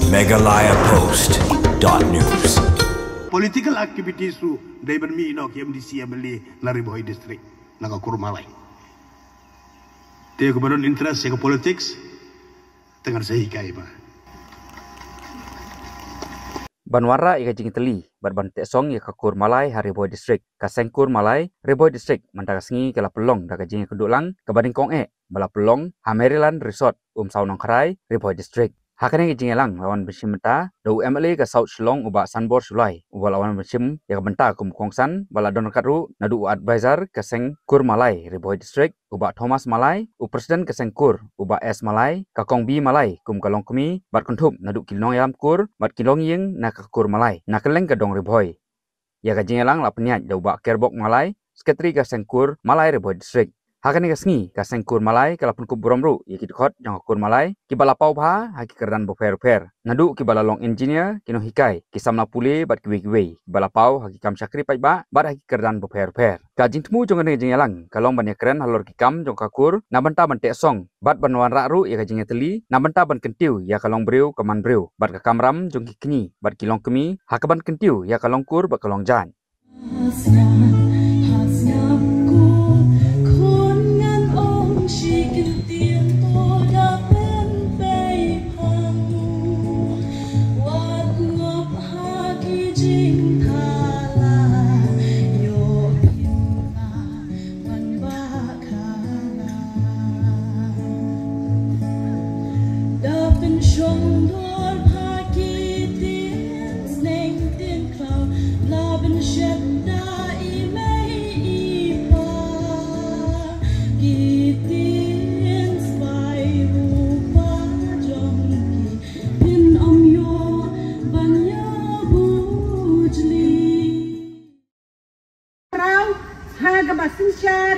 megalayapost.news. Political activities tu dari bermi no KMDC Amali lari Bohai district naga Kurmalai. Dia kebetulan interest ke politics tengah sehikai ba. Banwara ika jing teli barban tesong ika Kurmalai Hariboy district kaseng Kurmalai Hariboy district mantagasngi kala pelong daga jing kedulang kabading kong bala pelong Hameriland Resort saunong karai Hariboy district. Hakane jing elang lawan bersimta do MLA ka South Shillong uba Sanbor Sulai uba lawan bersim ya benta kum kongsan bala don katru nadu advisor kaseng Kurmalai Hariboy district uba Thomas Malai presiden kaseng Kur uba S Malai ka kong B Malai kum kalong kumi bat kuntup nadu kilong yam Kur bat kilong ying na ka Kur Malai na keleng ka dong Hariboy ya ka jing elang la peniat do uba Kerbok Malai sekretari kaseng Kur Malai Hariboy district. Hakane kasngi kaseng Kur Malai kalapun ku bromru ya kidkhot jang Kur Malai kibala pau bha haki kerdan bofer nadu kibala long engineer kino hikai kisamna pule bat kiwe kibala pau haki kam sakri paiba bat haki kerdan bofer ka jing temu jong ne jing elang kalong ban keren halor kikam jong kakur na banta ban te song bat ban wan ru ya ka jing teli na banta ban kentiu ya kalong breu kaman breu bat ka kamram jong kikni bat kilong kemi hakaban kentiu ya kalong Kur bat kalong jan.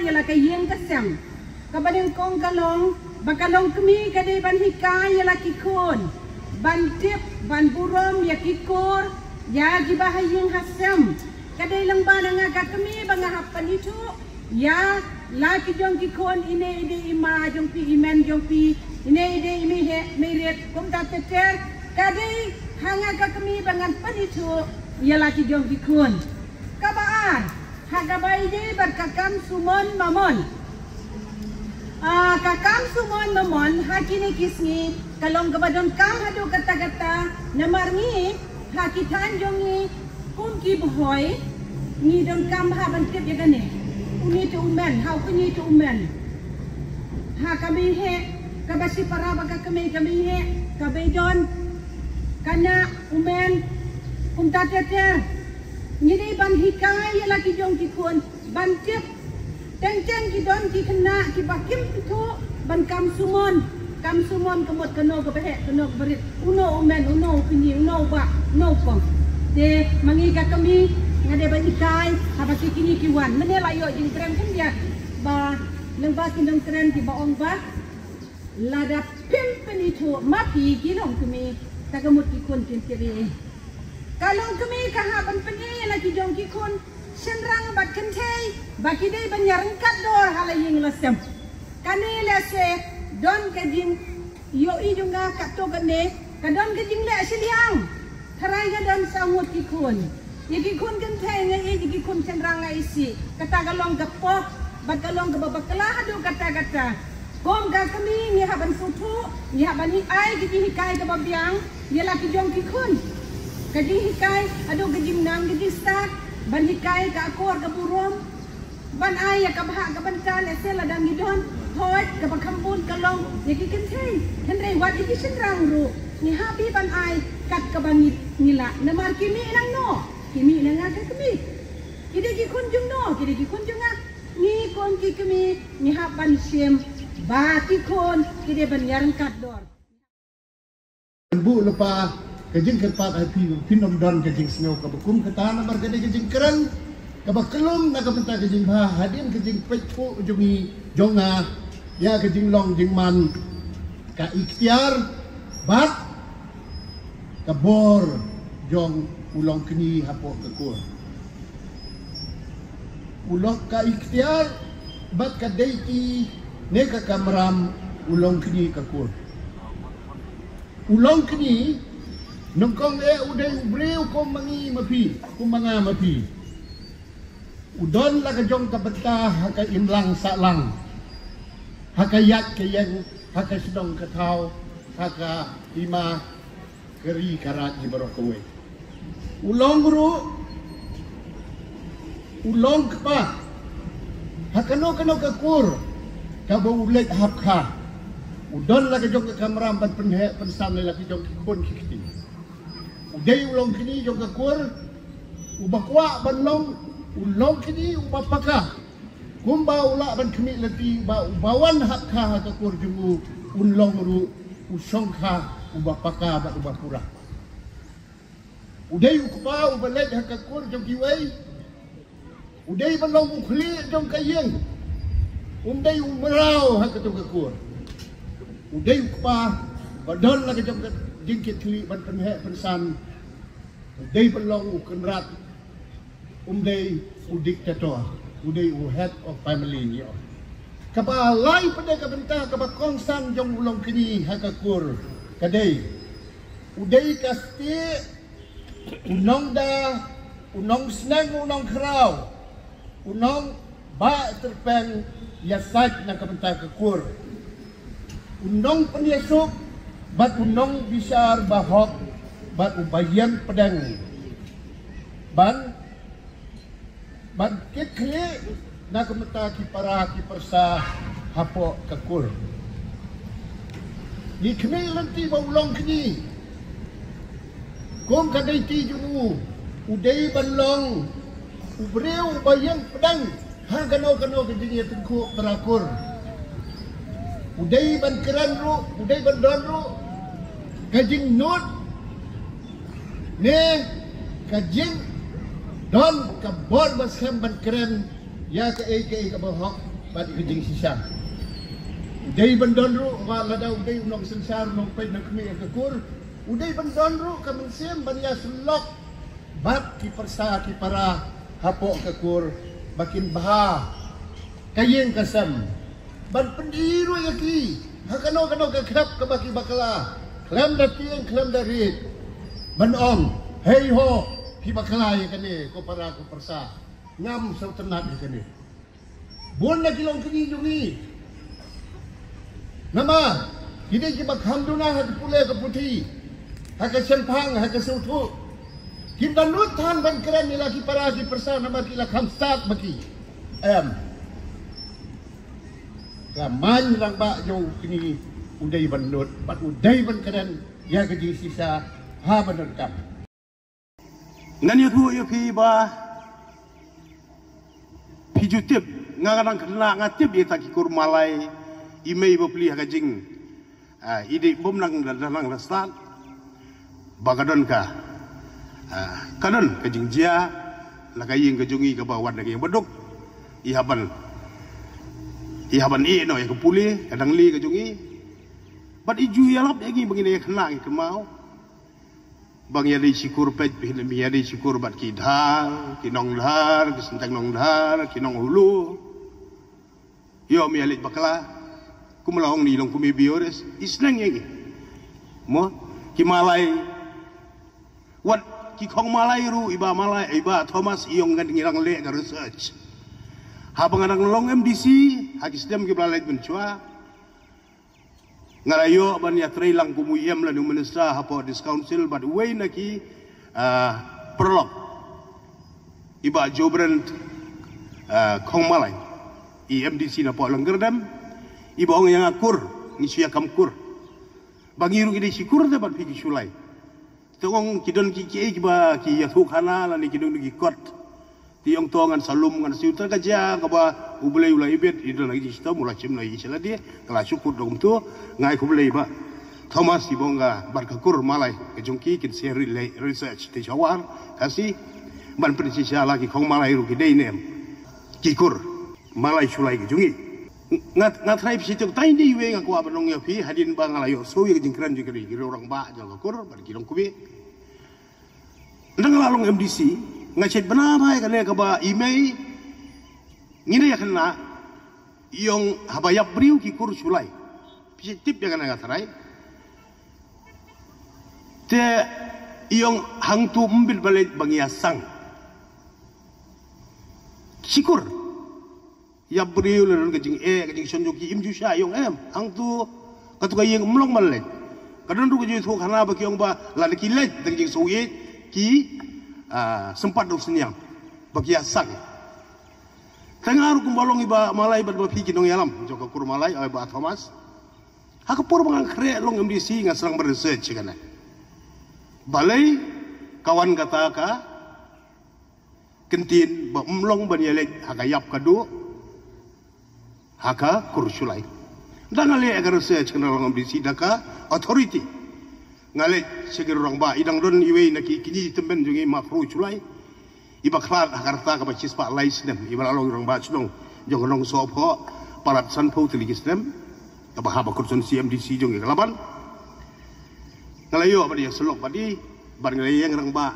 Ialah kayeng kesang kabadeng kong kalong bakalong kemi kadai ban hikai ialah kikon ban tip ban burom ya kikur ya gibahayeng hasam kadai lang ba nga kami bangahapan itu ya laki jong kikon ine ide ima jong pi imen jong pi ine ide imi he meret kum ta peter kadai hanga kami bangan pan itu ya laki jong kikon kabaan hagabai je berkakam sumon mamon. Kakam sumon mamon hakini kisni kalong kabadon kam hadu kata-kata namarngi hakitan jongi kumki bohoy ni don kam haban tip ya gane. Uni tu umen, hau kini tu umen. Ha kami he kabasi para baka kami he kabai don kana umen teter. Jadi ban hikai lagi jong kikun ban tip teng-teng kidon kikena kibakim itu ban kam sumon kemot keno kebehe keno berit uno umen uno kini uno ba uno pong de mangiga kami ngade ban hikai haba kini kiwan menela yo jing tren pun dia ba lembas kindong tren ki baong ba lada pimpen itu mapi kinong kami tagamut kikun kintiri. Kalong kami kahaban penye lagi jong kikun senrang bat kentai baki dei banyarengkat dor halaying lasem kane lese don kajing yo i junga kato gane kadon kajing le siliang tharai gadon sangut kikun ye kikun kentai ngai kikun senrang ngai isi kata kalong gapok bat kalong gababakla hadu kata-kata kom ga kami ni haban futu ni haban hi ai gigi hikai gababiang ye lagi jong kikun kajing hikai aduh kajing nang kajing start ban hikai ka akor ka burom ban ay ka baha ka bantal esel adang gidon hoy ka bakambun kalong yaki kentay henry wat iki senrang ru ni habi ban ay kat ka bangit nila namar kimi nang no kimi nang ka kami kide ki kunjung no kide ki kunjung ni kon ki kami ni haban siem ba ki kon kide ban yarang kat dor bu lupa kajing kerpat hati pinom don kajing snow kabakum katana margade kajing keren kabakelum na kabenta kajing bah hadin kajing pecu jungi jonga ya kajing long jing man ka ikhtiar bat kabor jong ulong kini hapo kekur ulong ka ikhtiar bat ka deiki ne ka kamram ulong kini kekur ulong kini nongkong uday ubreu ko mangi mapi ko mga mapi udon la ka jong kabenta haka imlang salang haka yak kayang haka sedong katau haka ima keri karat di barokowe ulong ru ulong kapa haka no kakur kabo ulet hapka udon la ka jong kamram ban penhe pensam la ka jong kikon kikti uday ulong kini jong kakur ubakwa banlong ulong kini ubapaka kumba ula ban kemi leti ba ubawan hapka kakur jungu ulong ru usongka ubapaka ba ubapura uday ukpa ubalet hakakur jong kiwai uday banlong ukhli jong kayeng uday umrau hakatu kakur uday ukpa badon la jong jingkit kli ban penhe pensan uday banlong ukenrat uday udiktator uday head of family ni kapa lai pada kabenta kapa kongsan jong ulong kini hakakur kadai uday kasti unong da unong snang unong krau unong ba terpeng yasat na kabenta kakur unong penyesuk bat unong bisar bahok bat ubayan pedang ban kit kli na kumata ki para ki persa hapo kakur ni kini lanti ba ulong kini kong kadai ti jungu uday banlong ubreu bayang pedang ha kano kedinya tengku terakur uday ban keran ru uday ban don ru kajing nut ne kajing don kabor baskem ban keren ya ke ka bahok bat kajing sisa uday ban don ru wa lada uday unong sensar nong pai nak mi kakur uday ban don ru kamensem ban ya sulok bat ki persa ki para hapo kakur bakin baha kayeng kasam ban pendiru yaki hakano kakrap ka baki bakala klam da tiang klam da rit ban om hey ho ki bakala ya kane ko para ko persa ngam sa tenat ya kane bon na kilong kini jungi nama hindi ki bakhamduna ha pule ka puti ha ka sempang ha ka sutu kita lutan ban keren ni laki para ki persa nama ki la khamstat baki kaman lang ba jo kini uday ban lut bat uday ban keren ya ka ji sisa ha ban kam ngan yu yu pi ba pi jutip ngarang kena ngatip ye taki kur malai imei bo pli ha jing ide bom nang dalang rastan bagadon ka kadon ka jing jia la ka ying ka jungi ka bawan ka yang beduk ihaban no ya ka puli kadang li ka jungi bat iju ya lap yagi begini kena ke mau bang ya di syukur pej ya di syukur bat ki dhar ki nong dhar ki sentang nong dhar ki nong hulu yo mi alik bakala kumlaong ni long kumi biores isnang yagi mo ki malai wat ki khong malai ru iba malai iba Thomas iong ngan ngirang le ka research ha banganang long MDC ha ki sedem ki blalai bencua ngarayo ban ya trailang kumuyem la nu minister hapo this council but way naki prolog iba jobran khong malai MDC na po langgerdam iba ong yang akur ngisia kamkur bangiru ide sikur de bat pigi sulai tong kidon ki ba ki yathuk hana la ni kidon ki kot tiong tongan salum ngan siuta kaja kaba ubelai ulai bet idon lagi sta mula chim lagi sela dia kala syukur dong tu ngai ku belai ba Thomas ibonga barkakur malai ke jongki kin share research te jawar kasi ban prinsip lagi khong malai ru ki dei nem kikur malai sulai ke jongi ngat trai pisitu tai di we ngaku abanong ya pi hadin bang alayo so ye jingkran juga di orang ba jangkur bar kilong kubi ndang lalong MDC ngacet benama ya kane ka ba email ngine ya kana yung habayap briu ki kur sulai positif ya kana ngatrai te iyong hang tu mbil balik bangia sang syukur ya beriu lalu kajing kajing sonjoki im jusha iyong hang tu katuka yang umlong balik kadang tu kajing tu karena bagi iyong ba lalu kilet kajing soye ki sempat duk senyang bagi sang tengah ru kumbalong iba malai ba piki nong yalam joko kur malai ba Thomas aku pur bang kre long MDC ngan serang research kana balai kawan kata ka kentin ba umlong ban yelek haka yap kadu haka kursulai dangale agar research kana long MDC daka authority ngale segir orang ba idang don iwe naki kini temben jungi makru sulai iba klat akarta ka bacis pak lais dem iba long orang ba sunong jong long sopo parat sanpo teligis dem tabah kursun CMDC jong kelaban ngalayo apa dia selok padi ban nglayeng rang ba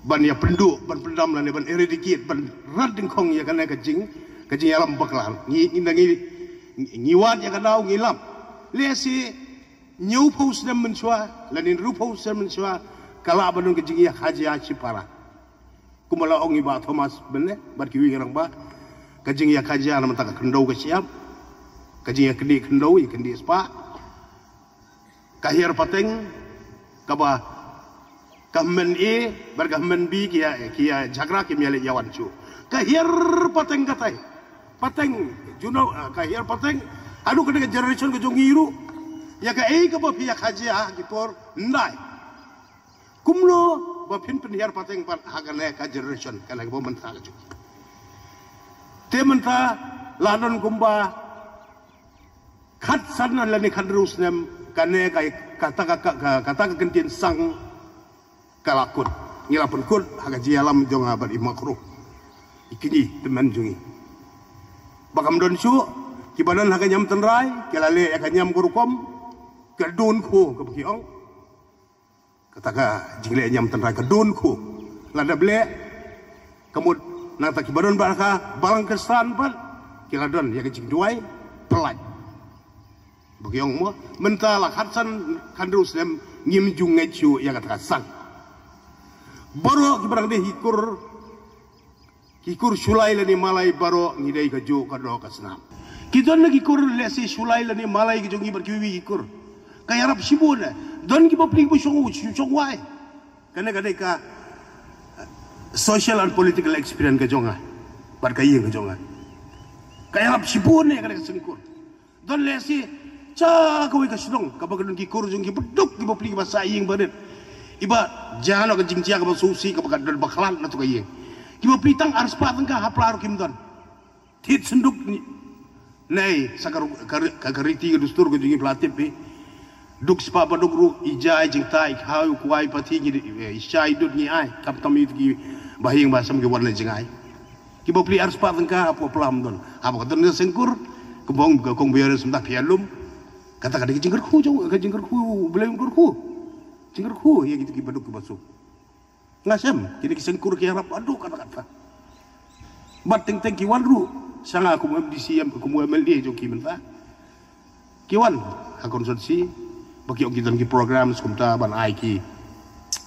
ban ya penduk ban pendam lan ban eradicate ban rat ding kong ya kana kajing alam baklan ngiwat ya kadau ngilam lesi nyau pos dem mensua lanin rupo sem mensua kala banun kajing ya haji para kumala ongi ba Thomas benne bar kiwi rang ba kajing ya haji ana mata kendau ke siap kajing ya kendi kendau ya kendi spa kahir pateng kaba kamen bergamen B kia jagra ki miale yawan cu kahir pateng katai pateng juno kahir pateng adu kena generation ke jongiru ya ka kaba pihak haji gipor ndai kumlo ba pin hir pateng pat hagane ka generation kana bo mentah cu te mentah ladon kumba khat sanna lani khadrus nem kane kata kentin sang kalakun ngilapun kun hagaji alam jong abad imakruh ikini teman jungi bakam don su kibanan haganyam tenrai kelale akanyam kurukom kedun ku kebiong kataka jingle nyam tenrai kedun ku lada ble kemud nata kibanan baraka balang kesan pan kiladon ya kecing duai pelaj bagiong mo mentala khatsan kandrus dem ngim jung ngechu ya kata sang baro kibarang de hikur sulai lani malai baro ngidai kaju kado kasnam kidon lagi kur lesi sulai lani malai kaju ngibar kiwi hikur kaya rap sibuna don ki bapli bu song wai kana kadai ka social and political experience kajonga bar kayi kajonga kaya rap sibuna kana sengkur don lesi kau ikas dong, kau bagai kikur jung beduk, kau beli bahasa ing badet. Iba jangan kau jingcia kau susi kau bagai dal bakalan natu kau ing. Kau beli tang ars pateng kau haplar kim don. Tit senduk nei sakar kagariti kau dustur kau jungi pelatih pe. Duk sepa baduk ru ijai jing tai kau kuai pati ni isai dut ni ai kap tam itu ki bahing bahasa kau warna jing ai. Kau beli ars pateng kau apa pelam don. Apa kau don sengkur kebong kau biar sebentar pialum. Kata-kata jingker ku belum jingker ku ya gitu kibaduk kibasuk ngasem kini kisengkur kiarap aduh kata-kata bat teng kiwan ru sanga aku MDC aku MLD jo kimenta kiwan konsorsi bagi kita ki program sekumta ban aiki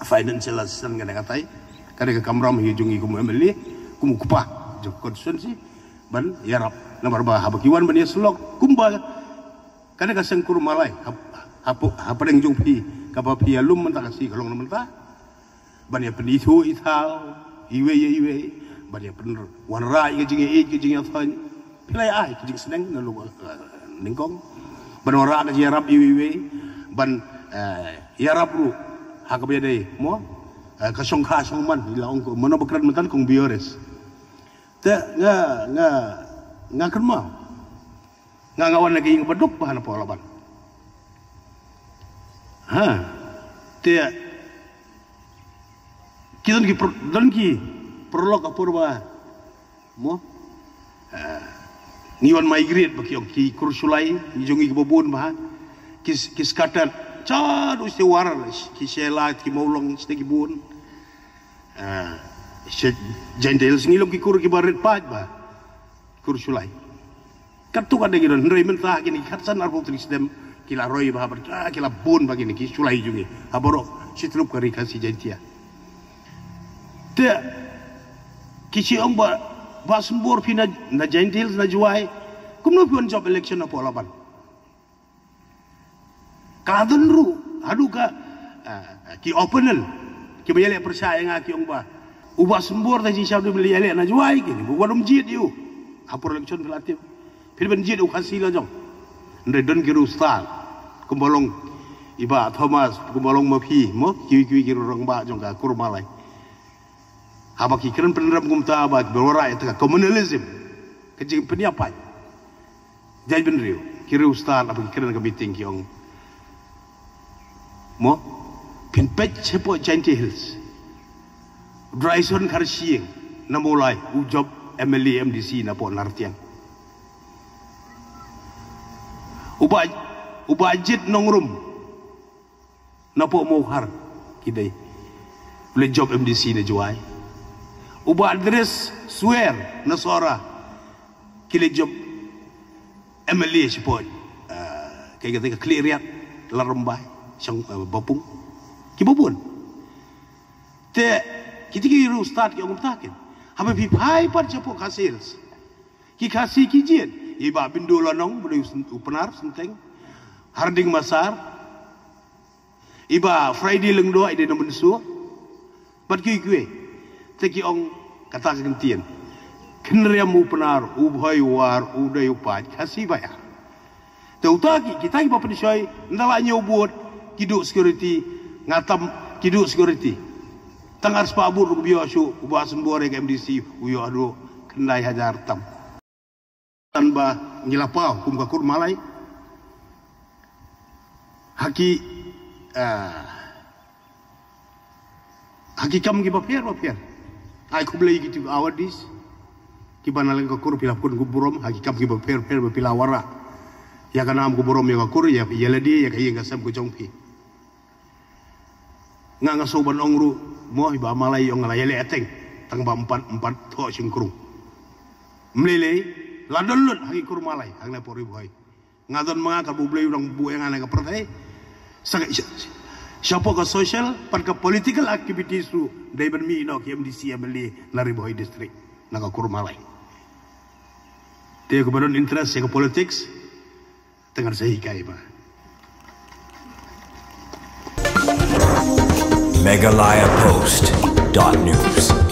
financial assistance kana katai kada ka kamram hi jungi ku MLD kumu kupah jo konsorsi ban yarap nomor bah kiwan ban ya selok kumba karena kasengkur malai apa yang jumpi kapal pialum mentah kasih kalau mentah banyak penditu ithal iwe banyak pener wanra kejing athan pilai ai kejing seneng lalu ningkong ban wanra kejing arab iwe ban yarab ru hakabya dai mo kasong man ilaong ko mano bakran mentan kong biores te nga kerma ngawan lagi yang beduk bahan apa laban kita lagi prolog apurba mo niwan migrate bagi ki kursulai jongi ki bobon bah kis katat cad uste warar ki sela ki maulong ste ki bun jendel singilom ki kur ki baret paj bah kursulai kartu kada giron ndrei mentah kini khatsan arbo trisdem kila roy bah kila bun bagi ni ki sulai jungi haborok situp kari kasi jantia te kisi ong ba sembur pina na jantil na juai kumno pion job election na polaban kadon ru adu ka ki opponent ki bayale percaya nga ki ong ba ubah sembur ta ji syab beli ale na juai ki bu wadum jit yu hapur election relatif pilben jit u kasi la jong ndai don kiru star kumbolong iba Thomas kumbolong mapi mo kiwi kiru rong ba jong ka kurmalai haba ki keren penram kumta ba berora itu communalism kejing peniapai jai ben riu kiru star apa keren ka meeting ki ong mo pin pech sepo Chanty Hills Dryson Karsieng namulai ujob MLA MDC na po nartiang ubajit nongrum na po mohar kidai boleh job MDC na juai uba address swear na sora kile job MLA support kaya kata cleariat larambay siyang bapung kibubun te kita kira start kaya ngumtakin haba pipai pat siya po kasils ki kasi kijin iba bindola nong boleh upenar senteng harding masar iba Friday lengdo ide nombor su bat kue teki ong kata kentian kenriam upenar ubhai war udai upat kasi baya teutaki kita iba penisoi ndala nyobot kiduk security ngatam kiduk security tangar spabur biyo su ubah sembore ke MDC uyo adu kendai hajar tam tanpa ngilapau kum kakur malai haki kam giba pier ai kublai gitu awadis kibana lang kakur pilapun guburom haki kam giba pier pilawara ya kanam guburom ya kakur ya yeledi ya kayi ngasam kujongpi ngasoban ongru mo iba malai ong layele eteng tang ba empat to singkrung mlele ladolun hagi kurmalai hang na pori boy ngadon mga kabublay urang bueng ana ka pertai siapa ka social pan ka political activities tu dai ben mi no ki MDC ameli lari boy district naga kurmalai te ko baron interest ka politics tengar sahi kai ba Megalayapost.news